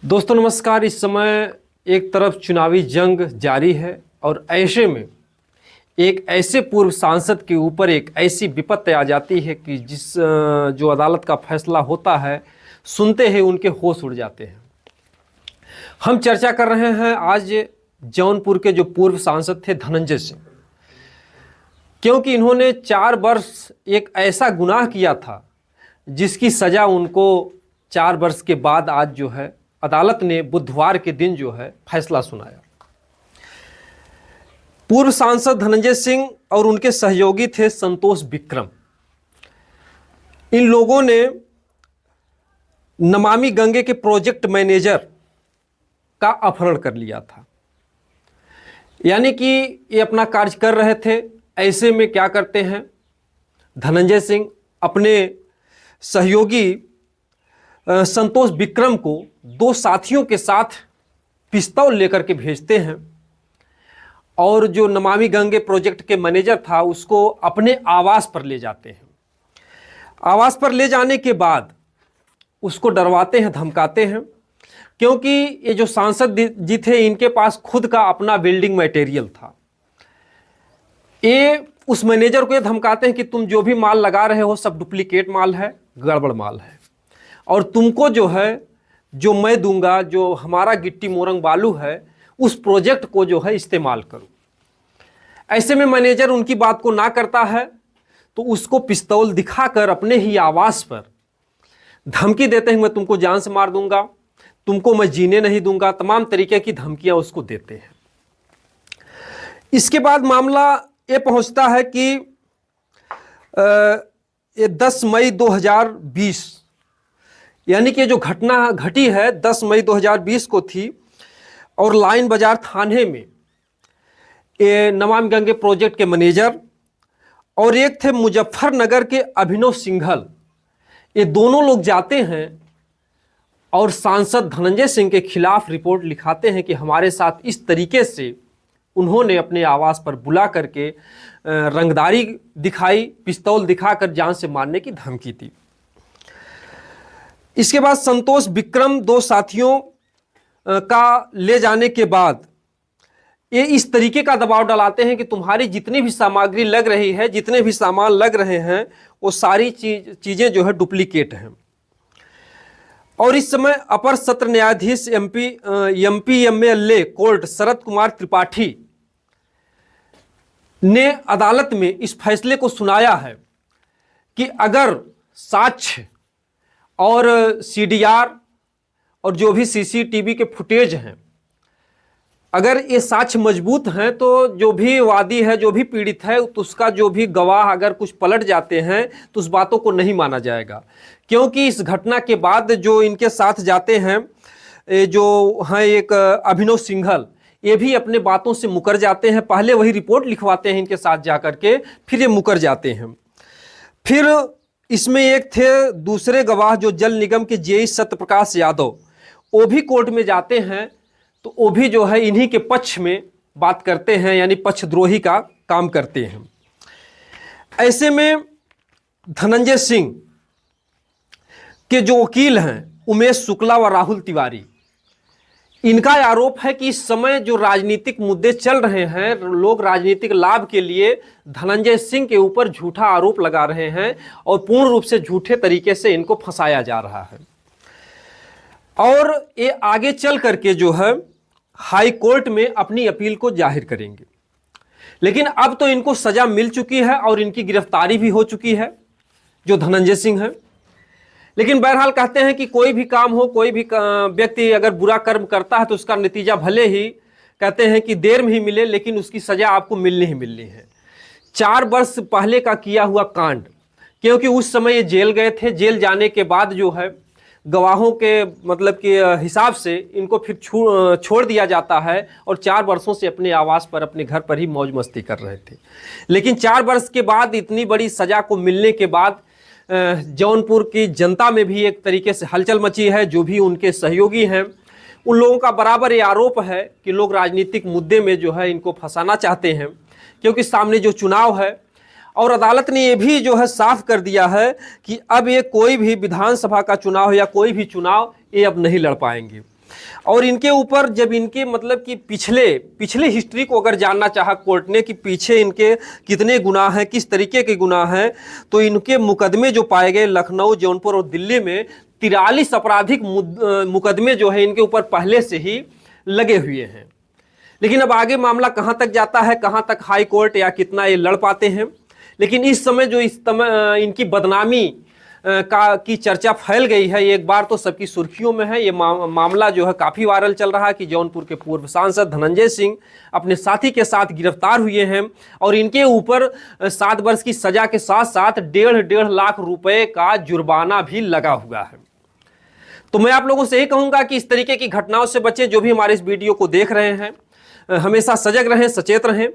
दोस्तों नमस्कार। इस समय एक तरफ चुनावी जंग जारी है और ऐसे में एक ऐसे पूर्व सांसद के ऊपर एक ऐसी विपत्ति आ जाती है कि जो अदालत का फैसला होता है सुनते ही उनके होश उड़ जाते हैं। हम चर्चा कर रहे हैं आज जौनपुर के जो पूर्व सांसद थे धनंजय सिंह, क्योंकि इन्होंने 4 वर्ष एक ऐसा गुनाह किया था जिसकी सज़ा उनको 4 वर्ष के बाद आज जो है अदालत ने बुधवार के दिन जो है फैसला सुनाया। पूर्व सांसद धनंजय सिंह और उनके सहयोगी थे संतोष विक्रम। इन लोगों ने नमामि गंगे के प्रोजेक्ट मैनेजर का अपहरण कर लिया था, यानी कि ये अपना कार्य कर रहे थे। ऐसे में क्या करते हैं, धनंजय सिंह अपने सहयोगी संतोष विक्रम को 2 साथियों के साथ पिस्तौल लेकर के भेजते हैं और जो नमामि गंगे प्रोजेक्ट के मैनेजर था उसको अपने आवास पर ले जाते हैं। आवास पर ले जाने के बाद उसको डरवाते हैं, धमकाते हैं, क्योंकि ये जो सांसद जी थे इनके पास खुद का अपना बिल्डिंग मटेरियल था। ये उस मैनेजर को ये धमकाते हैं कि तुम जो भी माल लगा रहे हो सब डुप्लीकेट माल है, गड़बड़ माल है, और तुमको जो है जो मैं दूंगा, जो हमारा गिट्टी मोरंग बालू है, उस प्रोजेक्ट को जो है इस्तेमाल करो। ऐसे में मैनेजर उनकी बात को ना करता है तो उसको पिस्तौल दिखाकर अपने ही आवास पर धमकी देते हैं, मैं तुमको जान से मार दूंगा, तुमको मैं जीने नहीं दूंगा, तमाम तरीके की धमकियां उसको देते हैं। इसके बाद मामला ये पहुंचता है कि ये 10 मई 2020, यानी कि जो घटना घटी है 10 मई 2020 को थी, और लाइन बाजार थाने में ये नमामि गंगे प्रोजेक्ट के मैनेजर और एक थे मुजफ्फरनगर के अभिनव सिंघल, ये दोनों लोग जाते हैं और सांसद धनंजय सिंह के खिलाफ रिपोर्ट लिखाते हैं कि हमारे साथ इस तरीके से उन्होंने अपने आवास पर बुला करके रंगदारी दिखाई, पिस्तौल दिखाकर जान से मारने की धमकी दी। इसके बाद संतोष विक्रम 2 साथियों का ले जाने के बाद ये इस तरीके का दबाव डालाते हैं कि तुम्हारी जितनी भी सामग्री लग रही है, जितने भी सामान लग रहे हैं, वो सारी चीज़ें जो है डुप्लीकेट हैं। और इस समय अपर सत्र न्यायाधीश एमपीएमएलए कोर्ट शरद कुमार त्रिपाठी ने अदालत में इस फैसले को सुनाया है कि अगर साक्ष्य और सीडीआर और जो भी सीसीटीवी के फुटेज हैं, अगर ये साक्ष्य मजबूत हैं तो जो भी वादी है, जो भी पीड़ित है, तो उसका जो भी गवाह अगर कुछ पलट जाते हैं तो उस बातों को नहीं माना जाएगा। क्योंकि इस घटना के बाद जो इनके साथ जाते हैं जो हैं एक अभिनव सिंघल, ये भी अपने बातों से मुकर जाते हैं। पहले वही रिपोर्ट लिखवाते हैं इनके साथ जा कर के, फिर ये मुकर जाते हैं। फिर इसमें एक थे दूसरे गवाह जो जल निगम के जेई सत्यप्रकाश यादव, वो भी कोर्ट में जाते हैं, तो वो भी जो है इन्हीं के पक्ष में बात करते हैं, यानी पक्षद्रोही का काम करते हैं। ऐसे में धनंजय सिंह के जो वकील हैं उमेश शुक्ला व राहुल तिवारी, इनका आरोप है कि इस समय जो राजनीतिक मुद्दे चल रहे हैं, लोग राजनीतिक लाभ के लिए धनंजय सिंह के ऊपर झूठा आरोप लगा रहे हैं और पूर्ण रूप से झूठे तरीके से इनको फंसाया जा रहा है। और ये आगे चल करके जो है हाई कोर्ट में अपनी अपील को जाहिर करेंगे। लेकिन अब तो इनको सजा मिल चुकी है और इनकी गिरफ्तारी भी हो चुकी है जो धनंजय सिंह है। लेकिन बहरहाल कहते हैं कि कोई भी काम हो, कोई भी व्यक्ति अगर बुरा कर्म करता है तो उसका नतीजा भले ही कहते हैं कि देर में ही मिले, लेकिन उसकी सजा आपको मिलनी ही मिलनी है। 4 वर्ष पहले का किया हुआ कांड, क्योंकि उस समय ये जेल गए थे, जेल जाने के बाद जो है गवाहों के मतलब के हिसाब से इनको फिर छोड़ दिया जाता है और 4 वर्षों से अपने आवास पर, अपने घर पर ही मौज मस्ती कर रहे थे। लेकिन 4 वर्ष के बाद इतनी बड़ी सज़ा को मिलने के बाद जौनपुर की जनता में भी एक तरीके से हलचल मची है। जो भी उनके सहयोगी हैं उन लोगों का बराबर ये आरोप है कि लोग राजनीतिक मुद्दे में जो है इनको फंसाना चाहते हैं, क्योंकि सामने जो चुनाव है और अदालत ने ये भी जो है साफ कर दिया है कि अब ये कोई भी विधानसभा का चुनाव या कोई भी चुनाव ये अब नहीं लड़ पाएंगे। और इनके ऊपर जब इनके मतलब कि पिछले हिस्ट्री को अगर जानना चाहा कोर्ट ने कि पीछे इनके कितने गुनाह हैं, किस तरीके के गुनाह हैं, तो इनके मुकदमे जो पाए गए लखनऊ, जौनपुर और दिल्ली में 43 आपराधिक मुकदमे जो है इनके ऊपर पहले से ही लगे हुए हैं। लेकिन अब आगे मामला कहाँ तक जाता है, कहाँ तक हाई कोर्ट या कितना ये लड़ पाते हैं, लेकिन इस समय जो इनकी बदनामी की चर्चा फैल गई है, एक बार तो सबकी सुर्खियों में है। ये मामला जो है काफ़ी वायरल चल रहा है कि जौनपुर के पूर्व सांसद धनंजय सिंह अपने साथी के साथ गिरफ्तार हुए हैं और इनके ऊपर 7 वर्ष की सजा के साथ साथ 1.5 लाख रुपए का जुर्माना भी लगा हुआ है। तो मैं आप लोगों से यही कहूँगा कि इस तरीके की घटनाओं से बचें। जो भी हमारे इस वीडियो को देख रहे हैं, हमेशा सजग रहें, सचेत रहें।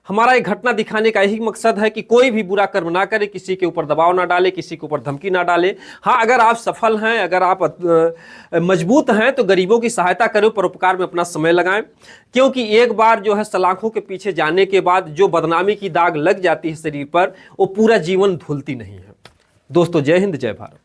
हमारा एक घटना दिखाने का यही मकसद है कि कोई भी बुरा कर्म ना करे, किसी के ऊपर दबाव ना डाले, किसी के ऊपर धमकी ना डाले। हाँ, अगर आप सफल हैं, अगर आप मजबूत हैं तो गरीबों की सहायता करें, परोपकार में अपना समय लगाएं, क्योंकि एक बार जो है सलाखों के पीछे जाने के बाद जो बदनामी की दाग लग जाती है शरीर पर, वो पूरा जीवन धुलती नहीं है। दोस्तों, जय हिंद, जय भारत।